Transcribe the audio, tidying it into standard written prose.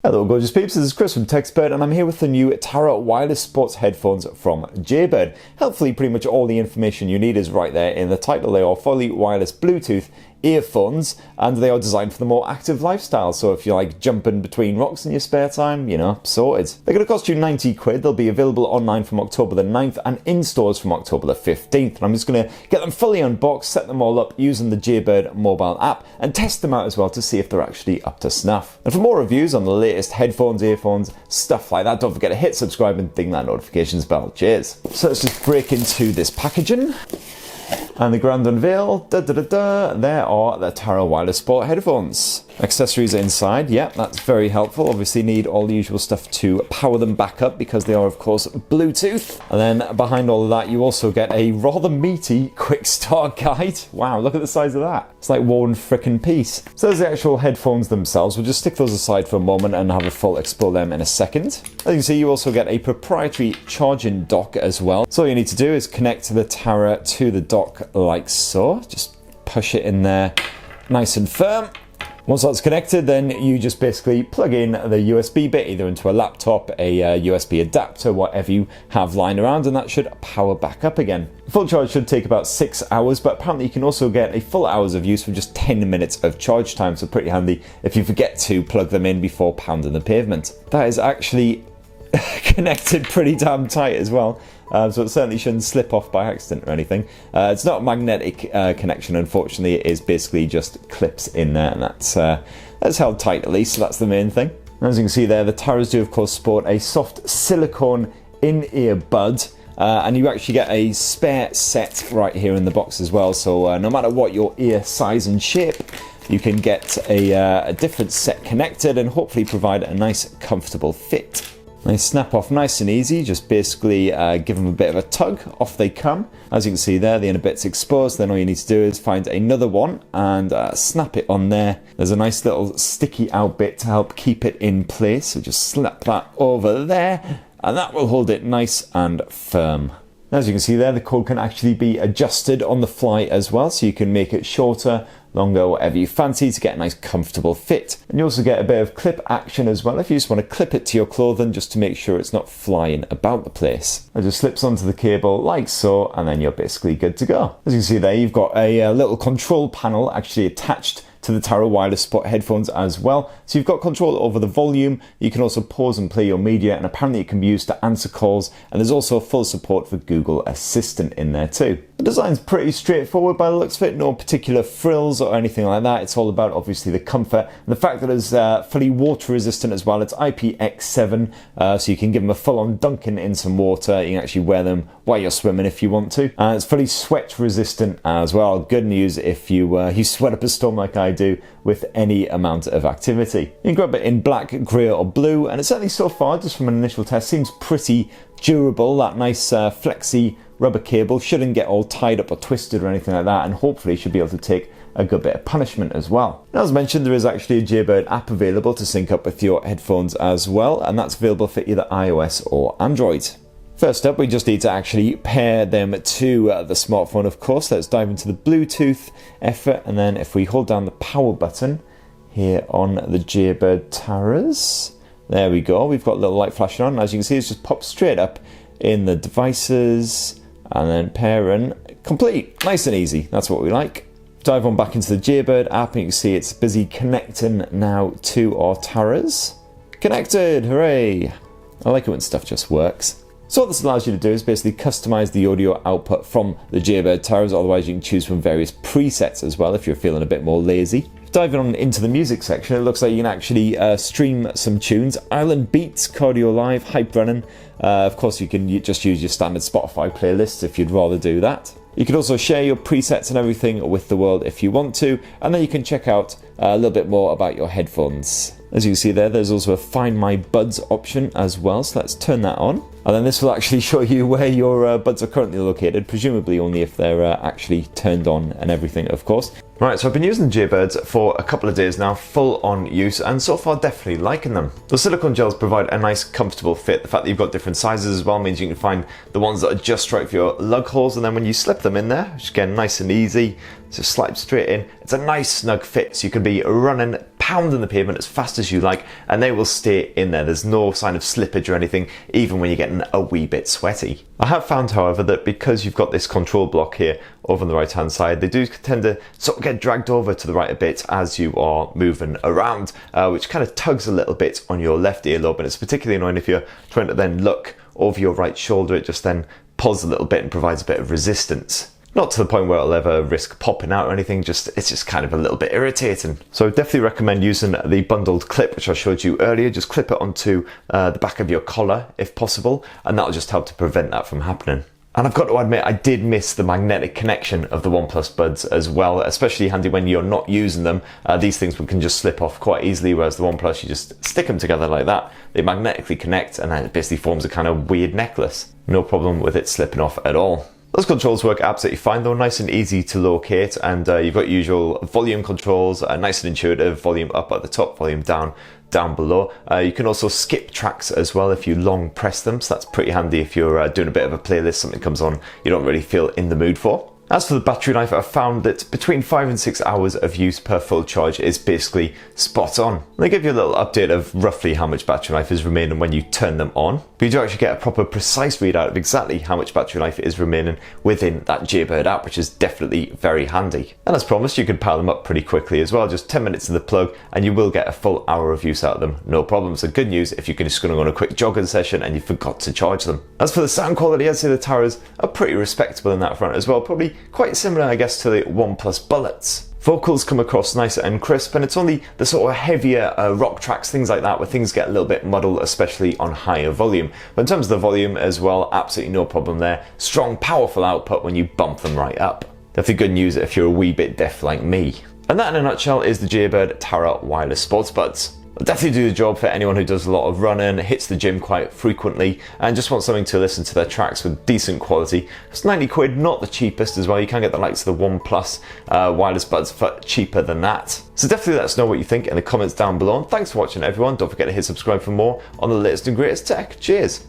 Hello gorgeous peeps, this is Chris from TechSpert and I'm here with the new Tarah Wireless Sport Headphones from Jaybird. Helpfully pretty much all the information you need is right there in the title. They are fully wireless Bluetooth earphones and they are designed for the more active lifestyle, so if you like jumping between rocks in your spare time, you know, sorted. They're going to cost you 90 quid. They'll be available online from October the 9th and in stores from October the 15th, and I'm just going to get them fully unboxed, set them all up using the Jaybird mobile app and test them out as well to see if they're actually up to snuff. And for more reviews on the latest headphones, earphones, stuff like that, don't forget to hit subscribe and ding that notifications bell. Cheers. So let's just break into this packaging. And the grand unveil, there are the Tarah Wireless Sport Headphones. Accessories inside, yeah, that's very helpful. Obviously need all the usual stuff to power them back up because they are of course Bluetooth. And then behind all of that you also get a rather meaty quick start guide. Wow, look at the size of that. It's like War and Frickin' Peace. So there's the actual headphones themselves. We'll just stick those aside for a moment and have a full explore them in a second. As you can see, you also get a proprietary charging dock as well. So all you need to do is connect the Tarah to the dock like so. Just push it in there nice and firm. Once that's connected, then you just basically plug in the USB bit either into a laptop, a USB adapter, whatever you have lying around, and that should power back up again. Full charge should take about 6 hours, but apparently you can also get a full hours of use for just 10 minutes of charge time, so pretty handy if you forget to plug them in before pounding the pavement. That is actually connected pretty damn tight as well. So it certainly shouldn't slip off by accident or anything. It's not a magnetic connection, unfortunately. It is basically just clips in there, and that's held tight at least, so that's the main thing. As you can see there, the Tarahs do of course sport a soft silicone in-ear bud, and you actually get a spare set right here in the box as well, so no matter what your ear size and shape, you can get a different set connected and hopefully provide a nice comfortable fit. They snap off nice and easy, just basically give them a bit of a tug, off they come. As you can see there, the inner bit's exposed, then all you need to do is find another one and snap it on there. There's a nice little sticky out bit to help keep it in place, so just slap that over there and that will hold it nice and firm. As you can see there, the cord can actually be adjusted on the fly as well, so you can make it shorter, longer, whatever you fancy to get a nice comfortable fit. And you also get a bit of clip action as well if you just want to clip it to your clothing just to make sure it's not flying about the place. It just slips onto the cable like so, and then you're basically good to go. As you can see there, you've got a little control panel actually attached to the Tarah Wireless Sport Headphones as well. So you've got control over the volume, you can also pause and play your media, and apparently it can be used to answer calls, and there's also full support for Google Assistant in there too. The design's pretty straightforward by the looks of it, no particular frills or anything like that. It's all about obviously the comfort and the fact that it's fully water resistant as well. It's IPX7, so you can give them a full-on dunking in some water. You can actually wear them while you're swimming if you want to. It's fully sweat resistant as well. Good news if you sweat up a storm like I do with any amount of activity. You can grab it in black, grey or blue, and it certainly so far, just from an initial test, seems pretty durable. That nice flexy rubber cable shouldn't get all tied up or twisted or anything like that, and hopefully should be able to take a good bit of punishment as well. Now, as mentioned, there is actually a Jaybird app available to sync up with your headphones as well, and that's available for either iOS or Android. First up, we just need to actually pair them to the smartphone, of course. Let's dive into the Bluetooth effort, and then if we hold down the power button here on the Jaybird Tarahs, there we go. We've got a little light flashing on. As you can see, it's just popped straight up in the devices, and then pairing complete. Nice and easy. That's what we like. Dive on back into the Jaybird app, and you can see it's busy connecting now to our Tarahs. Connected! Hooray! I like it when stuff just works. So what this allows you to do is basically customize the audio output from the Jaybird Tarahs. Otherwise you can choose from various presets as well if you're feeling a bit more lazy. Diving on into the music section, it looks like you can actually stream some tunes. Island Beats, Cardio Live, Hype Running. Of course you can just use your standard Spotify playlists if you'd rather do that. You can also share your presets and everything with the world if you want to, and then you can check out a little bit more about your headphones. As you can see there, there's also a Find My Buds option as well, so let's turn that on. And then this will actually show you where your buds are currently located, presumably only if they're actually turned on and everything, of course. Right, so I've been using the Jaybirds for a couple of days now, full on use, and so far definitely liking them. The silicone gels provide a nice comfortable fit. The fact that you've got different sizes as well means you can find the ones that are just right for your lug holes, and then when you slip them in there, which again nice and easy, just slide straight in. It's a nice snug fit, so you can be running, pounding the pavement as fast as you like, and they will stay in there. There's no sign of slippage or anything, even when you're getting a wee bit sweaty. I have found, however, that because you've got this control block here over on the right hand side, they do tend to sort of get dragged over to the right a bit as you are moving around, which kind of tugs a little bit on your left earlobe, and it's particularly annoying if you're trying to then look over your right shoulder. It just then pulls a little bit and provides a bit of resistance. Not to the point where it'll ever risk popping out or anything, it's just kind of a little bit irritating. So I definitely recommend using the bundled clip, which I showed you earlier. Just clip it onto the back of your collar if possible, and that'll just help to prevent that from happening. And I've got to admit, I did miss the magnetic connection of the OnePlus Buds as well, especially handy when you're not using them. These things can just slip off quite easily, whereas the OnePlus, you just stick them together like that. They magnetically connect, and then it basically forms a kind of weird necklace. No problem with it slipping off at all. Those controls work absolutely fine though, nice and easy to locate, and you've got usual volume controls, nice and intuitive, volume up at the top, volume down below. You can also skip tracks as well if you long press them, so that's pretty handy if you're doing a bit of a playlist, something comes on you don't really feel in the mood for. As for the battery life, I've found that between 5 and 6 hours of use per full charge is basically spot on. They give you a little update of roughly how much battery life is remaining when you turn them on, but you do actually get a proper precise readout of exactly how much battery life is remaining within that Jaybird app, which is definitely very handy. And as promised, you can power them up pretty quickly as well, just 10 minutes in the plug and you will get a full hour of use out of them, no problem. So good news if you're just going to go on a quick jogging session and you forgot to charge them. As for the sound quality, I'd say the Tarahs are pretty respectable in that front as well, probably quite similar, I guess, to the OnePlus Bullets. Vocals come across nice and crisp, and it's only the sort of heavier rock tracks, things like that, where things get a little bit muddled, especially on higher volume. But in terms of the volume as well, absolutely no problem there. Strong, powerful output when you bump them right up. Definitely good news if you're a wee bit deaf like me. And that in a nutshell is the Jaybird Tarah Wireless Sports Buds. They'll definitely do the job for anyone who does a lot of running, hits the gym quite frequently, and just wants something to listen to their tracks with decent quality. It's 90 quid, not the cheapest as well. You can get the likes of the OnePlus wireless buds for cheaper than that. So definitely let us know what you think in the comments down below. And thanks for watching, everyone. Don't forget to hit subscribe for more on the latest and greatest tech. Cheers!